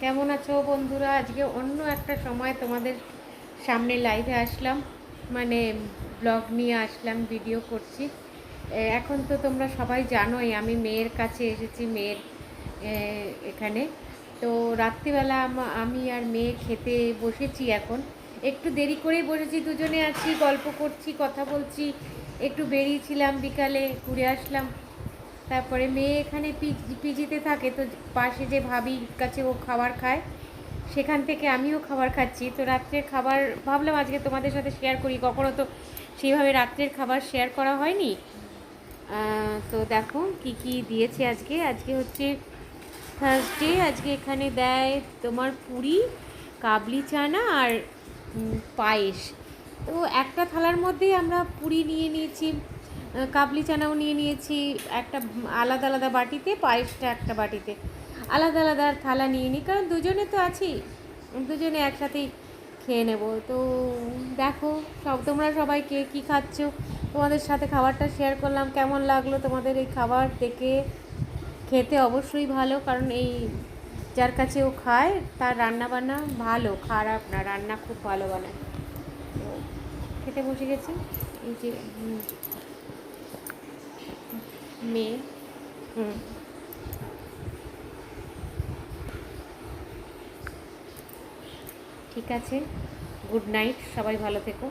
কেমন আছো বন্ধুরা? আজকে অন্য একটা সময় তোমাদের সামনে লাইভে আসলাম, মানে ব্লগ নিয়ে আসলাম, ভিডিও করছি। এখন তো তোমরা সবাই জানোই আমি মেয়ের কাছে এসেছি, মেয়ের এখানে। তো রাত্রিবেলা আমি আর মেয়ে খেতে বসেছি। এখন একটু দেরি করেই বসেছি, দুজনে আছি, গল্প করছি, কথা বলছি। একটু বেরিয়েছিলাম, বিকালে ঘুরে আসলাম। তারপরে মেয়ে এখানে পিজিতে থাকে, তো পাশে যে ভাবির কাছে ও খাবার খায়, সেখান থেকে আমিও খাবার খাচ্ছি। তো রাত্রের খাবার ভাবলাম আজকে তোমাদের সাথে শেয়ার করি, কখনো তো সেইভাবে রাত্রের খাবার শেয়ার করা হয়নি। তো দেখো কি কি দিয়েছে আজকে। আজকে হচ্ছে থার্সডে। আজকে এখানে দেয় তোমার পুরি, কাবলি চানা আর পায়েস। তো একটা থালার মধ্যেই আমরা পুরি নিয়ে নিয়েছি, কাবলি চানাও নিয়ে নিয়েছি একটা আলাদা আলাদা বাটিতে, পায়েসটা একটা বাটিতে। আলাদা আলাদা থালা নিয়ে নিই, কারণ দুজনে তো আছি, দুজনে একসাথেই খেয়ে নেব। তো দেখো তোমরা সবাই কে কী খাচ্ছ, তোমাদের সাথে খাবারটা শেয়ার করলাম। কেমন লাগলো তোমাদের এই খাবার দেখে? খেতে অবশ্যই ভালো, কারণ এই যার কাছে ও খায় তার রান্না বান্না ভালো, খারাপ না, রান্না খুব ভালো বানায়। তো খেতে বসে গেছি। এই যে মেয়ে। হুম, ঠিক আছে, গুড নাইট, সবাই ভালো থেকো।